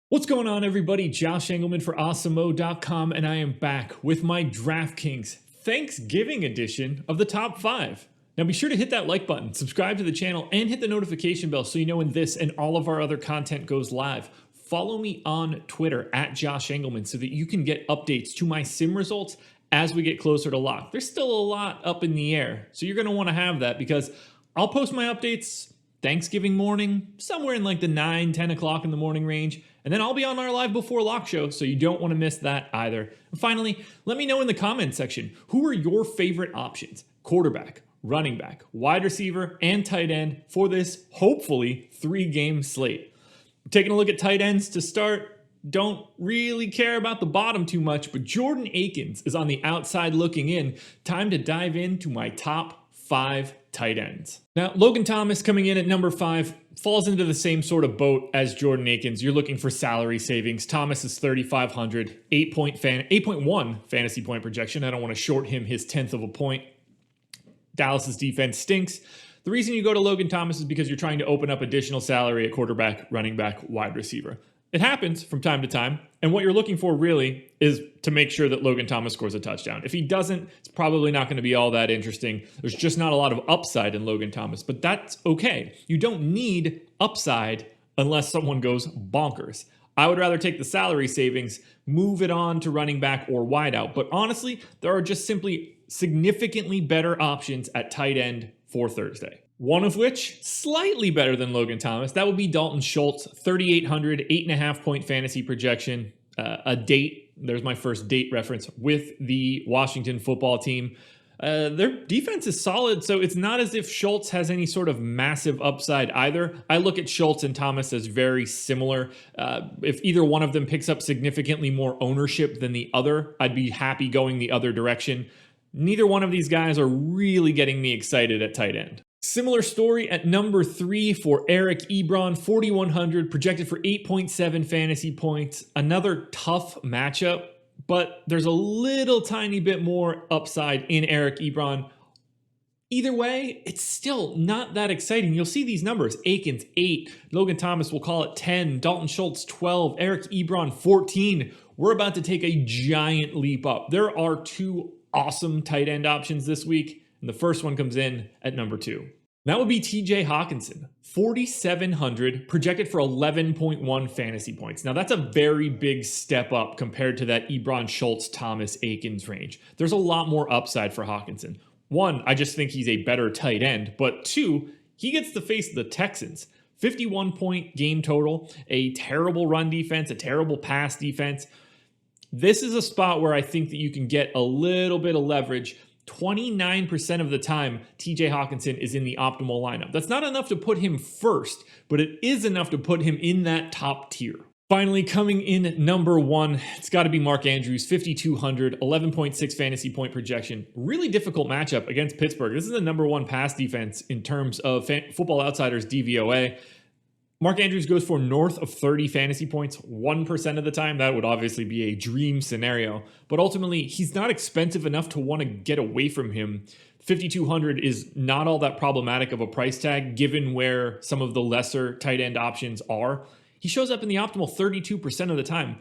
What's going on, everybody? Josh Engleman for Awesemo.com, and I am back with my DraftKings Thanksgiving edition of the Top 5. Now be sure to hit that like button, subscribe to the channel, and hit the notification bell so you know when this and all of our other content goes live. Follow me on Twitter at Josh Engleman so that you can get updates to my sim results as we get closer to lock. There's still a lot up in the air, so you're going to want to have that because I'll post my updates Thanksgiving morning, somewhere in like the 9-10 o'clock in the morning range. And then I'll be on our live before lock show, so you don't want to miss that either. And finally, let me know in the comments section, who are your favorite options? Quarterback, running back, wide receiver, and tight end for this, hopefully, 3-game slate. Taking a look at tight ends to start. Don't really care about the bottom too much, but Jordan Akins is on the outside looking in. Time to dive into my top 5 tight ends. Now, Logan Thomas coming in at number 5 falls into the same sort of boat as Jordan Akins. You're looking for salary savings. Thomas is 3,500, 8.1 fantasy point projection. I don't want to short him his 10th of a point. Dallas's defense stinks. The reason you go to Logan Thomas is because you're trying to open up additional salary at quarterback, running back, wide receiver. It happens from time to time, and what you're looking for really is to make sure that Logan Thomas scores a touchdown. If he doesn't, it's probably not going to be all that interesting. There's just not a lot of upside in Logan Thomas, but that's okay. You don't need upside unless someone goes bonkers. I would rather take the salary savings, move it on to running back or wideout, but honestly, there are just simply significantly better options at tight end for Thursday. One of which, slightly better than Logan Thomas. That would be Dalton Schultz, 3,800, 8.5 point fantasy projection. A date, there's my first date reference, with the Washington football team. Their defense is solid, so it's not as if Schultz has any sort of massive upside either. I look at Schultz and Thomas as very similar. If either one of them picks up significantly more ownership than the other, I'd be happy going the other direction. Neither one of these guys are really getting me excited at tight end. Similar story at number 3 for Eric Ebron, 4,100, projected for 8.7 fantasy points. Another tough matchup, but there's a little tiny bit more upside in Eric Ebron. Either way, it's still not that exciting. You'll see these numbers: Akins 8, Logan Thomas, we'll call it 10, Dalton Schultz 12, Eric Ebron 14. We're about to take a giant leap up. There are 2 awesome tight end options this week, and the first one comes in at number 2. That would be TJ Hawkinson, 4,700, projected for 11.1 fantasy points. Now, that's a very big step up compared to that Ebron, Schultz, Thomas, Akins range. There's a lot more upside for Hawkinson. 1, I just think he's a better tight end, but 2, he gets to face the Texans. 51-point game total, a terrible run defense, a terrible pass defense. This is a spot where I think that you can get a little bit of leverage. 29% of the time, TJ Hawkinson is in the optimal lineup. That's not enough to put him first, but it is enough to put him in that top tier. Finally, coming in number 1, it's got to be Mark Andrews, 5,200, 11.6 fantasy point projection. Really difficult matchup against Pittsburgh. This is the number 1 pass defense in terms of Football Outsiders DVOA. Mark Andrews goes for north of 30 fantasy points 1% of the time. That would obviously be a dream scenario, but ultimately he's not expensive enough to want to get away from him. 5,200 is not all that problematic of a price tag given where some of the lesser tight end options are. He shows up in the optimal 32% of the time.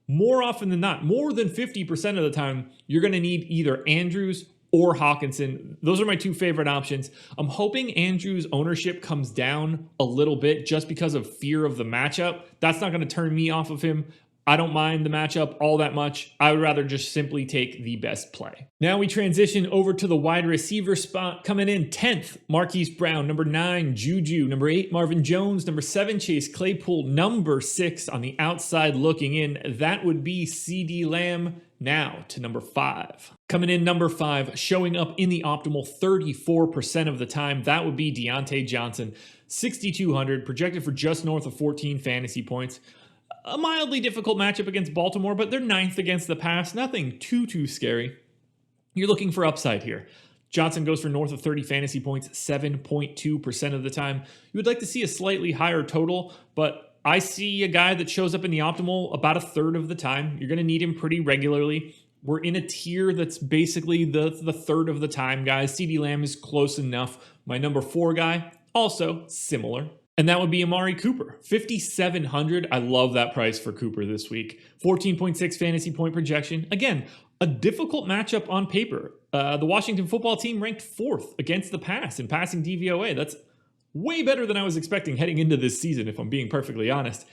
More often than not, more than 50% of the time, you're going to need either Andrews or Hawkinson. Those are my 2 favorite options. I'm hoping Andrews' ownership comes down a little bit just because of fear of the matchup. That's not going to turn me off of him. I don't mind the matchup all that much. I would rather just simply take the best play. Now we transition over to the wide receiver spot. Coming in 10th, Marquise Brown. Number 9, Juju. Number 8, Marvin Jones. Number 7, Chase Claypool. Number 6, on the outside looking in, that would be CeeDee Lamb. Now to number 5. Coming in number 5, showing up in the optimal 34% of the time, that would be Deontay Johnson. 6,200, projected for just north of 14 fantasy points. A mildly difficult matchup against Baltimore, but they're 9th against the pass. Nothing too scary. You're looking for upside here. Johnson goes for north of 30 fantasy points 7.2% of the time. You would like to see a slightly higher total, but I see a guy that shows up in the optimal about 1/3 of the time. You're going to need him pretty regularly. We're in a tier that's basically the 1/3 of the time, guys. CeeDee Lamb is close enough. My number 4 guy, also similar. And that would be Amari Cooper. 5,700. I love that price for Cooper this week. 14.6 fantasy point projection. Again, a difficult matchup on paper. The Washington football team ranked 4th against the pass in passing DVOA. That's way better than I was expecting heading into this season, if I'm being perfectly honest.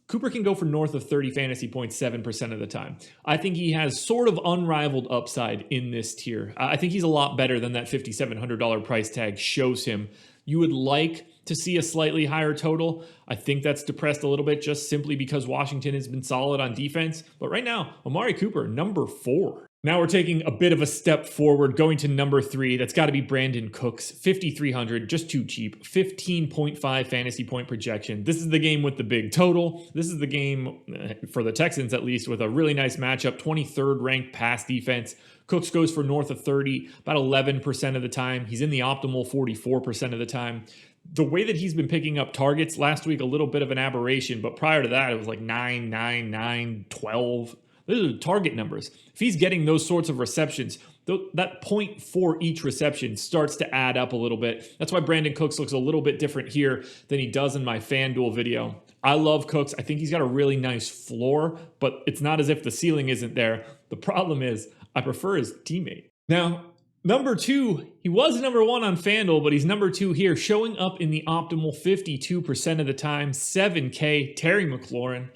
Cooper can go for north of 30 fantasy points 7% of the time. I think he has sort of unrivaled upside in this tier. I think he's a lot better than that $5,700 price tag shows him. You would like to see a slightly higher total. I think that's depressed a little bit just simply because Washington has been solid on defense. But right now, Amari Cooper, number 4. Now we're taking a bit of a step forward, going to number 3. That's got to be Brandon Cooks, 5,300, just too cheap. 15.5 fantasy point projection. This is the game with the big total. This is the game, for the Texans at least, with a really nice matchup. 23rd ranked pass defense. Cooks goes for north of 30, about 11% of the time. He's in the optimal 44% of the time. The way that he's been picking up targets last week, a little bit of an aberration, but prior to that, it was like 9, 9, 9, 12. Those are target numbers. If he's getting those sorts of receptions, that point for each reception starts to add up a little bit. That's why Brandon Cooks looks a little bit different here than he does in my FanDuel video. I love Cooks. I think he's got a really nice floor, but it's not as if the ceiling isn't there. The problem is I prefer his teammate. Now, number 2, he was number 1 on FanDuel, but he's number 2 here, showing up in the optimal 52% of the time, 7K, Terry McLaurin.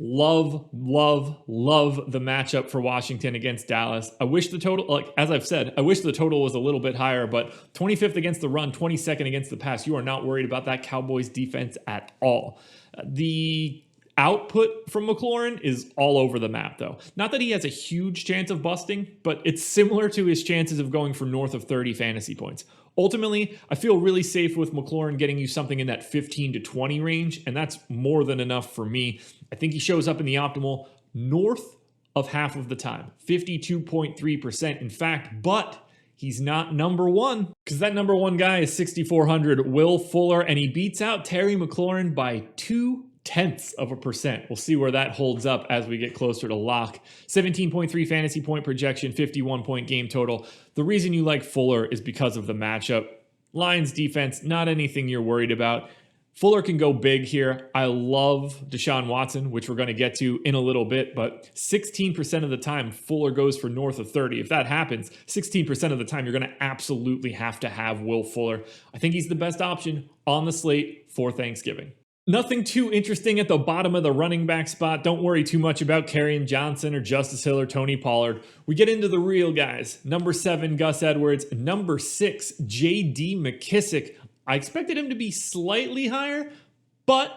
Love the matchup for Washington against Dallas. I wish the total, like as I've said, I wish the total was a little bit higher, but 25th against the run, 22nd against the pass. You are not worried about that Cowboys defense at all. The output from McLaurin is all over the map, though. Not that he has a huge chance of busting, but it's similar to his chances of going for north of 30 fantasy points. Ultimately, I feel really safe with McLaurin getting you something in that 15 to 20 range, and that's more than enough for me. I think he shows up in the optimal north of half of the time, 52.3% in fact, but he's not number 1 because that number 1 guy is 6,400, Will Fuller, and he beats out Terry McLaurin by 0.2%. We'll see where that holds up as we get closer to lock. 17.3 fantasy point projection, 51-point game total. The reason you like Fuller is because of the matchup. Lions defense, not anything you're worried about. Fuller can go big here. I love Deshaun Watson, which we're going to get to in a little bit, but 16% of the time, Fuller goes for north of 30. If that happens, 16% of the time, you're going to absolutely have to have Will Fuller. I think he's the best option on the slate for Thanksgiving. Nothing too interesting at the bottom of the running back spot. Don't worry too much about Kerryon Johnson or Justice Hill or Tony Pollard. We get into the real guys. Number 7, Gus Edwards. Number 6, J.D. McKissic. I expected him to be slightly higher, but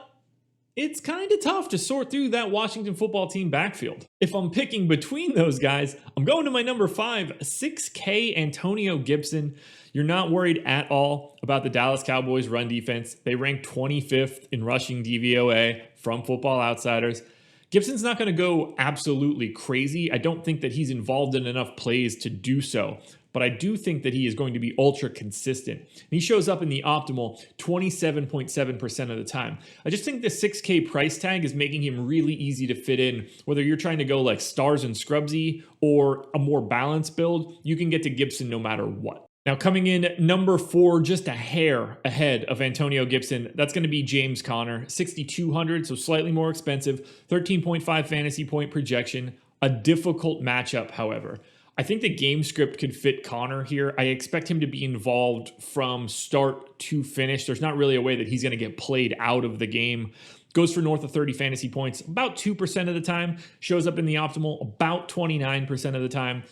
it's kind of tough to sort through that Washington football team backfield. If I'm picking between those guys, I'm going to my number 5, 6K Antonio Gibson. You're not worried at all about the Dallas Cowboys run defense. They rank 25th in rushing DVOA from Football Outsiders. Gibson's not going to go absolutely crazy. I don't think that he's involved in enough plays to do so, but I do think that he is going to be ultra consistent. He shows up in the optimal 27.7% of the time. I just think the 6K price tag is making him really easy to fit in. Whether you're trying to go like stars and scrubsy or a more balanced build, you can get to Gibson no matter what. Now coming in number 4, just a hair ahead of Antonio Gibson, that's going to be James Conner, 6,200, so slightly more expensive, 13.5 fantasy point projection, a difficult matchup, however. I think the game script could fit Conner here. I expect him to be involved from start to finish. There's not really a way that he's going to get played out of the game. Goes for north of 30 fantasy points about 2% of the time, shows up in the optimal about 29% of the time.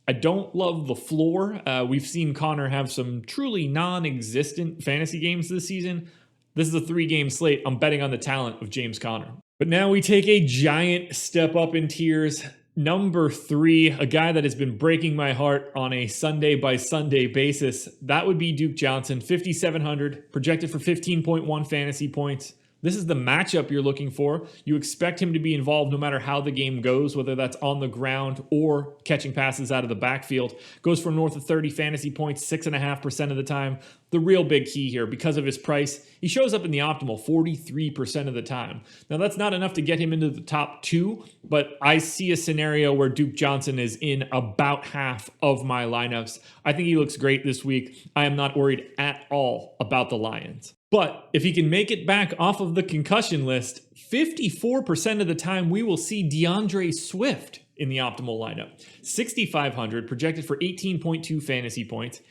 I don't love the floor. We've seen Conner have some truly non-existent fantasy games this season. This is a 3-game slate. I'm betting on the talent of James Conner. But now we take a giant step up in tiers. Number 3, a guy that has been breaking my heart on a Sunday by Sunday basis. That would be Duke Johnson, 5,700, projected for 15.1 fantasy points. This is the matchup you're looking for. You expect him to be involved no matter how the game goes, whether that's on the ground or catching passes out of the backfield. Goes for north of 30 fantasy points 6.5% of the time. The real big key here, because of his price, he shows up in the optimal 43% of the time. Now, that's not enough to get him into the top 2, but I see a scenario where Duke Johnson is in about half of my lineups. I think he looks great this week. I am not worried at all about the Lions. But if he can make it back off of the concussion list, 54% of the time we will see DeAndre Swift in the optimal lineup. 6,500, projected for 18.2 fantasy points.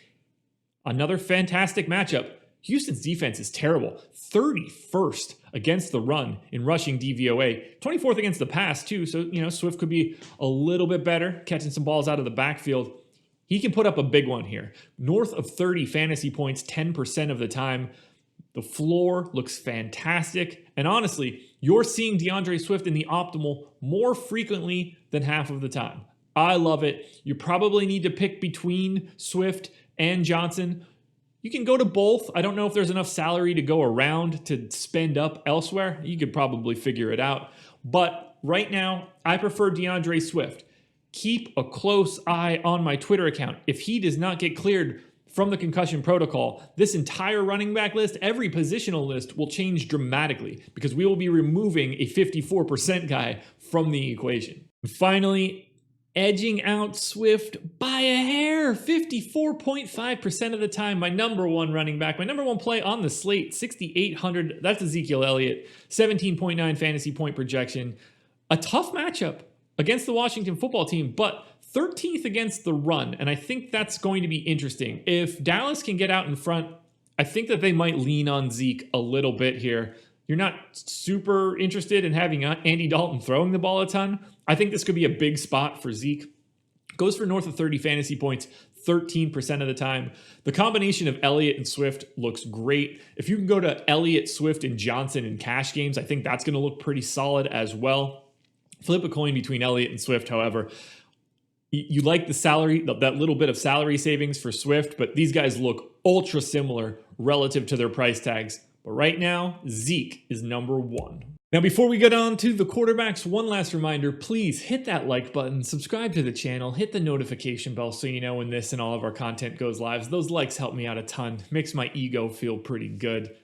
Another fantastic matchup. Houston's defense is terrible. 31st against the run in rushing DVOA. 24th against the pass, too. So, Swift could be a little bit better, catching some balls out of the backfield. He can put up a big one here. North of 30 fantasy points 10% of the time. The floor looks fantastic. And honestly, you're seeing DeAndre Swift in the optimal more frequently than half of the time. I love it. You probably need to pick between Swift and Johnson. You can go to both. I don't know if there's enough salary to go around to spend up elsewhere. You could probably figure it out. But right now, I prefer DeAndre Swift. Keep a close eye on my Twitter account. If he does not get cleared from the concussion protocol, this entire running back list, every positional list will change dramatically because we will be removing a 54% guy from the equation. And finally, edging out Swift by a hair, 54.5% of the time, my number one running back, my number one play on the slate, 6,800. That's Ezekiel Elliott, 17.9 fantasy point projection. A tough matchup against the Washington football team, but 13th against the run, and I think that's going to be interesting. If Dallas can get out in front, I think that they might lean on Zeke a little bit here. You're not super interested in having Andy Dalton throwing the ball a ton. I think this could be a big spot for Zeke. Goes for north of 30 fantasy points 13% of the time. The combination of Elliott and Swift looks great. If you can go to Elliott, Swift, and Johnson in cash games, I think that's going to look pretty solid as well. Flip a coin between Elliott and Swift, however. You like the salary, that little bit of salary savings for Swift, but these guys look ultra similar relative to their price tags. But right now, Zeke is number one. Now, before we get on to the quarterbacks, one last reminder, please hit that like button, subscribe to the channel, hit the notification bell so you know when this and all of our content goes live. Those likes help me out a ton, makes my ego feel pretty good.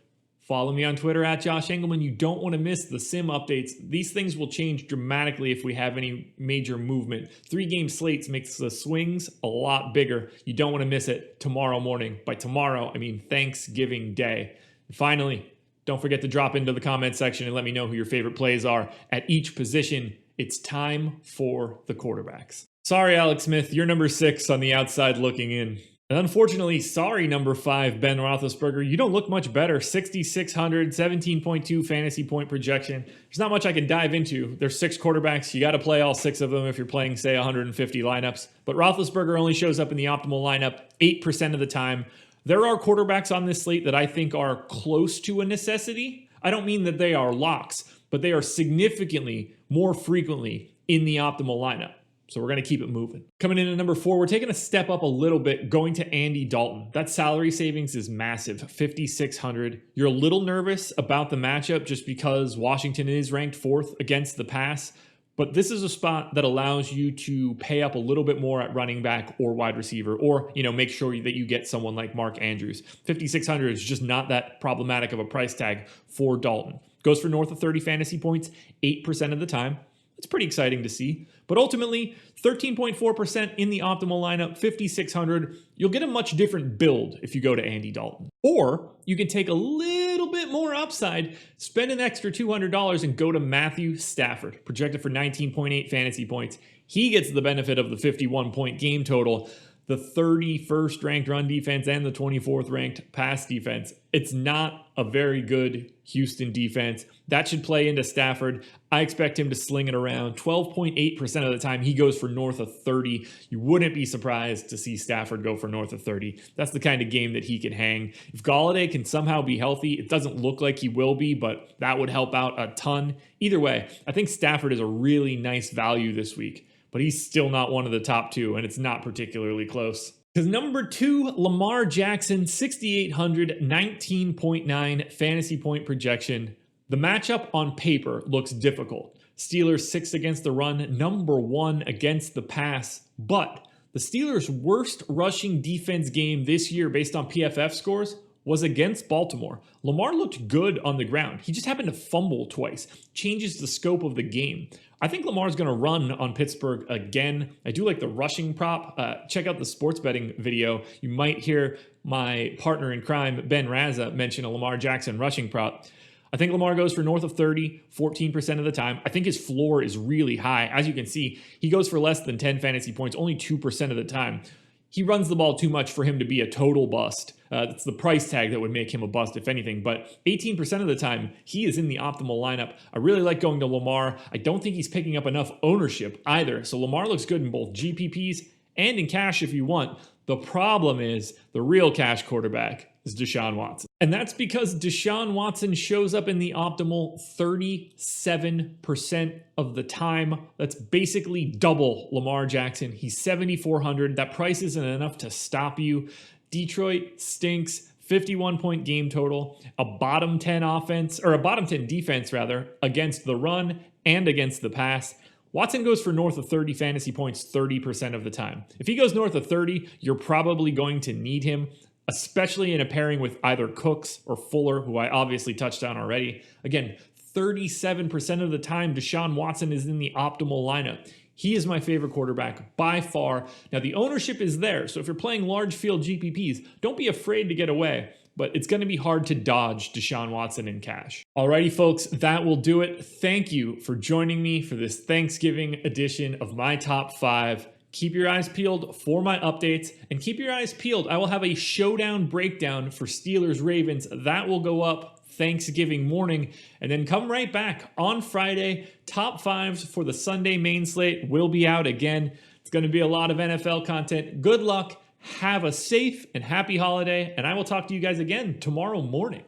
Follow me on Twitter at Josh Engleman. You don't want to miss the sim updates. These things will change dramatically if we have any major movement. 3-game slates makes the swings a lot bigger. You don't want to miss it tomorrow morning. By tomorrow, I mean Thanksgiving Day. And finally, don't forget to drop into the comment section and let me know who your favorite plays are at each position. It's time for the quarterbacks. Sorry, Alex Smith, you're number 6 on the outside looking in. And unfortunately, sorry, number 5, Ben Roethlisberger, you don't look much better. 6,600, 17.2 fantasy point projection. There's not much I can dive into. There's 6 quarterbacks. You got to play all 6 of them if you're playing, say, 150 lineups. But Roethlisberger only shows up in the optimal lineup 8% of the time. There are quarterbacks on this slate that I think are close to a necessity. I don't mean that they are locks, but they are significantly more frequently in the optimal lineup. So we're going to keep it moving. Coming in at number 4, we're taking a step up a little bit, going to Andy Dalton. That salary savings is massive, 5,600. You're a little nervous about the matchup just because Washington is ranked 4th against the pass. But this is a spot that allows you to pay up a little bit more at running back or wide receiver, or make sure that you get someone like Mark Andrews. 5,600 is just not that problematic of a price tag for Dalton. Goes for north of 30 fantasy points 8% of the time. It's pretty exciting to see. But ultimately, 13.4% in the optimal lineup, 5,600. You'll get a much different build if you go to Andy Dalton. Or you can take a little bit more upside, spend an extra $200 and go to Matthew Stafford, projected for 19.8 fantasy points. He gets the benefit of the 51-point game total, the 31st ranked run defense and the 24th ranked pass defense. It's not a very good Houston defense. That should play into Stafford. I expect him to sling it around. 12.8% of the time, he goes for north of 30. You wouldn't be surprised to see Stafford go for north of 30. That's the kind of game that he can hang. If Golladay can somehow be healthy, it doesn't look like he will be, but that would help out a ton. Either way, I think Stafford is a really nice value this week, but he's still not one of the top 2, and it's not particularly close. Because number 2, Lamar Jackson, 6,800, 19.9 fantasy point projection. The matchup on paper looks difficult. Steelers 6th against the run, number 1 against the pass. But the Steelers' worst rushing defense game this year based on PFF scores was against Baltimore. Lamar looked good on the ground. He just happened to fumble twice. Changes the scope of the game. I think Lamar's going to run on Pittsburgh again. I do like the rushing prop. Check out the sports betting video. You might hear my partner in crime, Ben Raza, mention a Lamar Jackson rushing prop. I think Lamar goes for north of 30, 14% of the time. I think his floor is really high. As you can see, he goes for less than 10 fantasy points, only 2% of the time. He runs the ball too much for him to be a total bust. It's the price tag that would make him a bust, if anything. But 18% of the time, he is in the optimal lineup. I really like going to Lamar. I don't think he's picking up enough ownership either. So Lamar looks good in both GPPs and in cash if you want. The problem is the real cash quarterback is Deshaun Watson. And that's because Deshaun Watson shows up in the optimal 37% of the time. That's basically double Lamar Jackson. He's 7,400. That price isn't enough to stop you. Detroit stinks. 51-point game total, a bottom 10 offense, or a bottom 10 defense rather, against the run and against the pass. Watson goes for north of 30 fantasy points 30% of the time. If he goes north of 30, you're probably going to need him, especially in a pairing with either Cooks or Fuller, who I obviously touched on already. Again, 37% of the time, Deshaun Watson is in the optimal lineup. He is my favorite quarterback by far. Now, the ownership is there, so if you're playing large field GPPs, don't be afraid to get away, but it's going to be hard to dodge Deshaun Watson in cash. Alrighty, folks, that will do it. Thank you for joining me for this Thanksgiving edition of my top 5. Keep your eyes peeled for my updates, and keep your eyes peeled. I will have a showdown breakdown for Steelers-Ravens. That will go up Thanksgiving morning, and then come right back on Friday. Top 5s for the Sunday main slate will be out again. It's going to be a lot of NFL content. Good luck. Have a safe and happy holiday, and I will talk to you guys again tomorrow morning.